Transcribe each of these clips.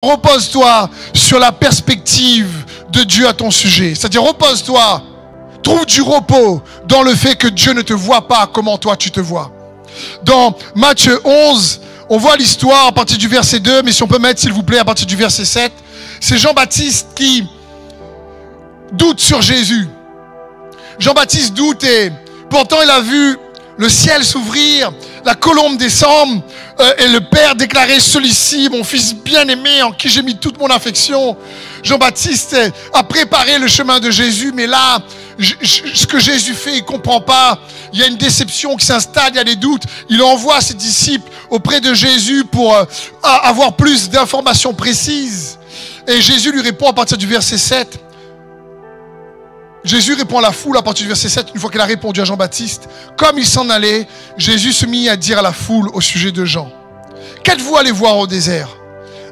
repose-toi sur la perspective de Dieu à ton sujet. C'est-à-dire, repose-toi, trouve du repos dans le fait que Dieu ne te voit pas comment toi tu te vois. Dans Matthieu 11, on voit l'histoire à partir du verset 2, mais si on peut mettre, s'il vous plaît, à partir du verset 7, c'est Jean-Baptiste qui doute sur Jésus. Jean-Baptiste doute et pourtant il a vu le ciel s'ouvrir, la colombe descendre et le Père déclarer: celui-ci, mon fils bien-aimé en qui j'ai mis toute mon affection. Jean-Baptiste a préparé le chemin de Jésus, mais là, ce que Jésus fait, il ne comprend pas. Il y a une déception qui s'installe, il y a des doutes. Il envoie ses disciples auprès de Jésus pour avoir plus d'informations précises. Et Jésus lui répond à partir du verset 7. Jésus répond à la foule à partir du verset 7, une fois qu'il a répondu à Jean-Baptiste. Comme il s'en allait, Jésus se mit à dire à la foule au sujet de Jean: qu'êtes-vous allé voir au désert?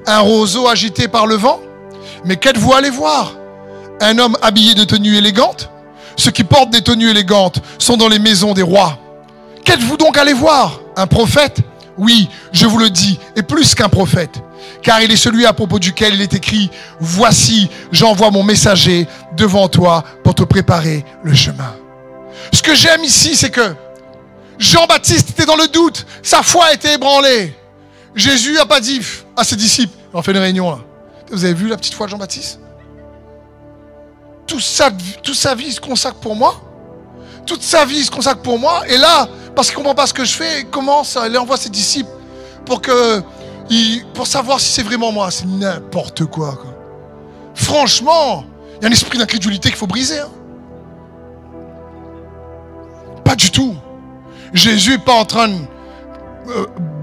Un roseau agité par le vent? Mais qu'êtes-vous allé voir? Un homme habillé de tenues élégantes? Ceux qui portent des tenues élégantes sont dans les maisons des rois. Qu'êtes-vous donc allé voir? Un prophète? Oui, je vous le dis, et plus qu'un prophète. Car il est celui à propos duquel il est écrit: voici, j'envoie mon messager devant toi pour te préparer le chemin. Ce que j'aime ici, c'est que Jean-Baptiste était dans le doute. Sa foi a été ébranlée. Jésus n'a pas dit à ses disciples, on fait une réunion là. Vous avez vu la petite foi de Jean-Baptiste? Toute sa vie se consacre pour moi. Toute sa vie se consacre pour moi. Et là, parce qu'il ne comprend pas ce que je fais, il envoie ses disciples pour savoir si c'est vraiment moi. C'est n'importe quoi. Franchement, il y a un esprit d'incrédulité qu'il faut briser. Hein. Pas du tout. Jésus n'est pas en train de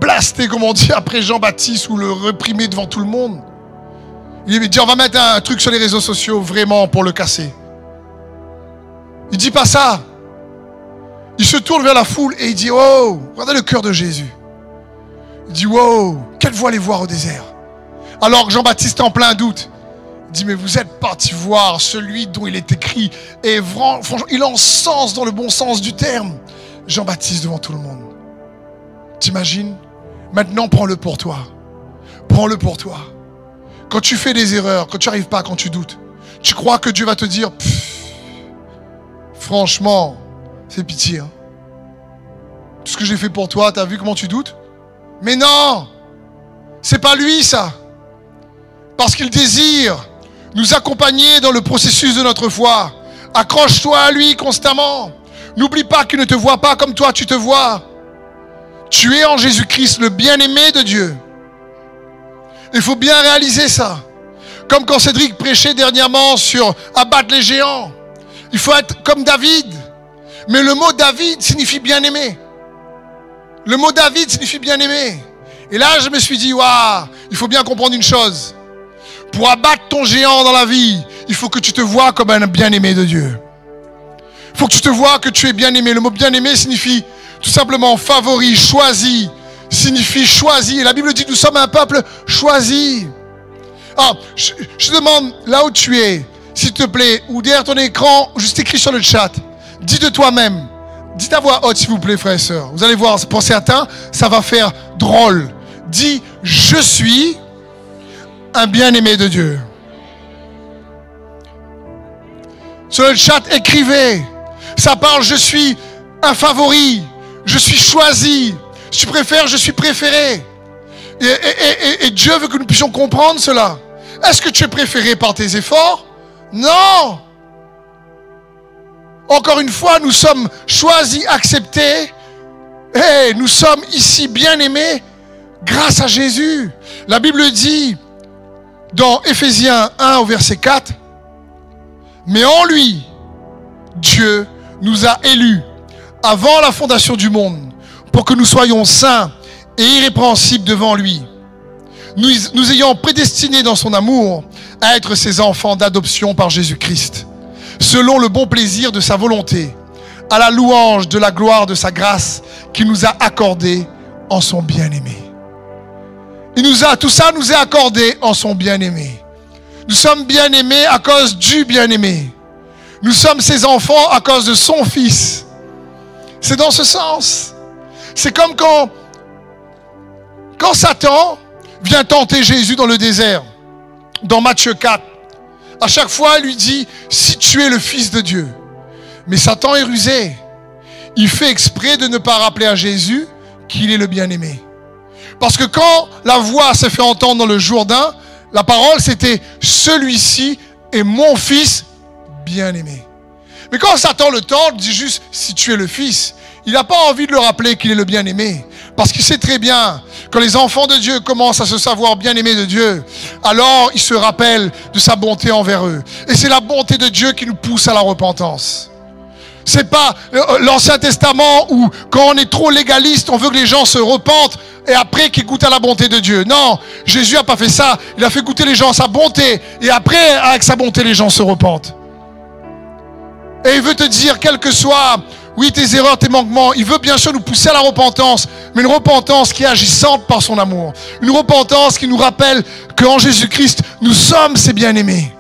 blaster, comme on dit, après Jean-Baptiste ou le réprimer devant tout le monde. Il dit: on va mettre un truc sur les réseaux sociaux vraiment pour le casser. Il dit pas ça. Il se tourne vers la foule et il dit: oh, regardez le cœur de Jésus. Il dit: wow, qu'êtes-vous allé voir au désert? Alors que Jean-Baptiste est en plein doute. Il dit: mais vous êtes parti voir celui dont il est écrit. Et franchement, il encense dans le bon sens du terme Jean-Baptiste devant tout le monde. T'imagines? Maintenant, prends-le pour toi. Prends-le pour toi. Quand tu fais des erreurs, quand tu n'arrives pas, quand tu doutes, tu crois que Dieu va te dire: franchement, fais pitié. Hein. Tout ce que j'ai fait pour toi, tu as vu comment tu doutes? Mais non, c'est pas lui ça. Parce qu'il désire nous accompagner dans le processus de notre foi. Accroche-toi à lui constamment. N'oublie pas qu'il ne te voit pas comme toi tu te vois. Tu es en Jésus-Christ le bien-aimé de Dieu. Il faut bien réaliser ça. Comme quand Cédric prêchait dernièrement sur abattre les géants. Il faut être comme David. Mais le mot David signifie bien-aimé. Le mot David signifie bien-aimé. Et là, je me suis dit, waouh, il faut bien comprendre une chose. Pour abattre ton géant dans la vie, il faut que tu te vois comme un bien-aimé de Dieu. Il faut que tu te vois que tu es bien-aimé. Le mot bien-aimé signifie tout simplement favori, choisi. Signifie choisi. Et la Bible dit: nous sommes un peuple choisi. Ah, je demande, là où tu es, s'il te plaît, ou derrière ton écran, ou juste écrit sur le chat, dis de toi-même, dis à voix haute s'il vous plaît, frères et sœurs. Vous allez voir, pour certains, ça va faire drôle. Dis: je suis un bien-aimé de Dieu. Sur le chat, écrivez. Ça parle: je suis un favori, je suis choisi. Si tu préfères, je suis préféré. Et Dieu veut que nous puissions comprendre cela. Est-ce que tu es préféré par tes efforts? Non. Encore une fois, nous sommes choisis, acceptés. Et nous sommes ici bien-aimés grâce à Jésus. La Bible dit dans Éphésiens 1 au verset 4: mais en lui, Dieu nous a élus avant la fondation du monde, pour que nous soyons saints et irrépréhensibles devant lui, nous ayant prédestinés dans son amour à être ses enfants d'adoption par Jésus-Christ, selon le bon plaisir de sa volonté, à la louange de la gloire de sa grâce qu'il nous a accordée en son bien-aimé. Tout ça nous est accordé en son bien-aimé. Nous sommes bien-aimés à cause du bien-aimé. Nous sommes ses enfants à cause de son Fils. C'est dans ce sens. C'est comme quand Satan vient tenter Jésus dans le désert. dans Matthieu 4. À chaque fois, il lui dit, si tu es le Fils de Dieu. Mais Satan est rusé. Il fait exprès de ne pas rappeler à Jésus qu'il est le bien-aimé. Parce que quand la voix s'est fait entendre dans le Jourdain, la parole c'était « Celui-ci est mon Fils bien-aimé ». Mais quand Satan le tente, il dit juste « Si tu es le Fils », il n'a pas envie de le rappeler qu'il est le bien-aimé. Parce qu'il sait très bien, quand les enfants de Dieu commencent à se savoir bien-aimés de Dieu, alors ils se rappellent de sa bonté envers eux. Et c'est la bonté de Dieu qui nous pousse à la repentance. C'est pas l'Ancien Testament où, quand on est trop légaliste, on veut que les gens se repentent et après qu'ils goûtent à la bonté de Dieu. Non, Jésus n'a pas fait ça. Il a fait goûter les gens à sa bonté et après, avec sa bonté, les gens se repentent. Et il veut te dire, quel que soit, oui, tes erreurs, tes manquements, il veut bien sûr nous pousser à la repentance, mais une repentance qui est agissante par son amour. Une repentance qui nous rappelle qu'en Jésus-Christ, nous sommes ses bien-aimés.